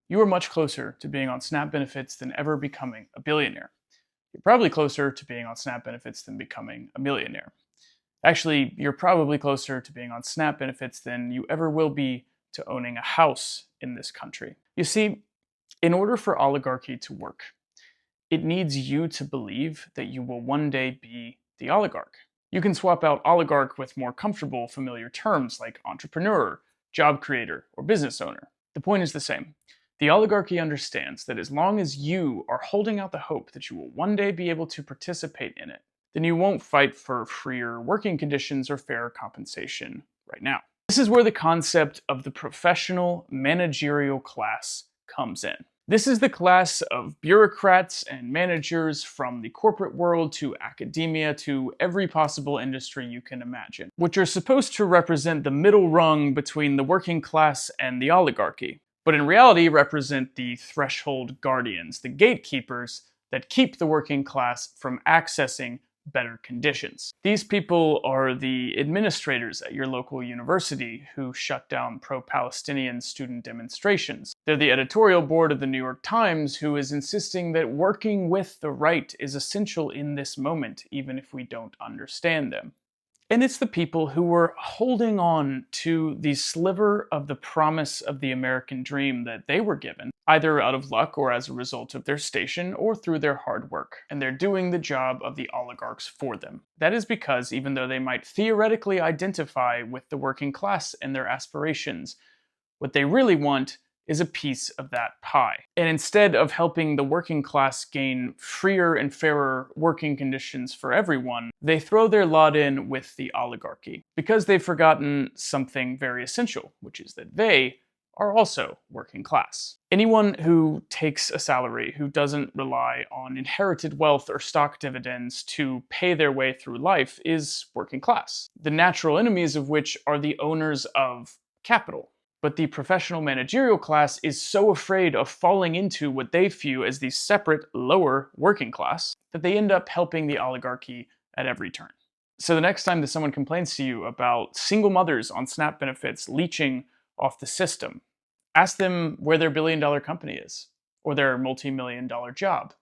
you are much closer to being on SNAP benefits than ever becoming a billionaire. You're probably closer to being on SNAP benefits than becoming a millionaire. Actually, you're probably closer to being on SNAP benefits than you ever will be to owning a house in this country. You see, in order for oligarchy to work, it needs you to believe that you will one day be the oligarch. You can swap out oligarch with more comfortable, familiar terms like entrepreneur, job creator, or business owner. The point is the same. The oligarchy understands that as long as you are holding out the hope that you will one day be able to participate in it, then you won't fight for freer working conditions or fairer compensation right now. This is where the concept of the professional managerial class comes in. This is the class of bureaucrats and managers from the corporate world to academia to every possible industry you can imagine, which are supposed to represent the middle rung between the working class and the oligarchy, but in reality represent the threshold guardians, the gatekeepers that keep the working class from accessing better conditions. These people are the administrators at your local university who shut down pro-Palestinian student demonstrations. They're the editorial board of the New York Times who is insisting that working with the right is essential in this moment, even if we don't understand them. And it's the people who were holding on to the sliver of the promise of the American dream that they were given, either out of luck or as a result of their station or through their hard work. And they're doing the job of the oligarchs for them. That is because even though they might theoretically identify with the working class and their aspirations, what they really want is a piece of that pie. And instead of helping the working class gain freer and fairer working conditions for everyone, they throw their lot in with the oligarchy because they've forgotten something very essential, which is that they are also working class. Anyone who takes a salary, who doesn't rely on inherited wealth or stock dividends to pay their way through life, is working class, the natural enemies of which are the owners of capital. But the professional managerial class is so afraid of falling into what they view as the separate, lower working class that they end up helping the oligarchy at every turn. So the next time that someone complains to you about single mothers on SNAP benefits leeching off the system, ask them where their billion-dollar company is, or their multi-million-dollar job,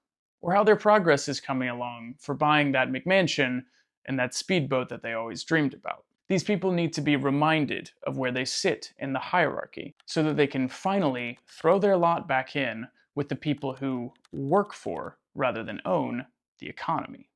or how their progress is coming along for buying that McMansion and that speedboat that they always dreamed about. These people need to be reminded of where they sit in the hierarchy so that they can finally throw their lot back in with the people who work for, rather than own, the economy.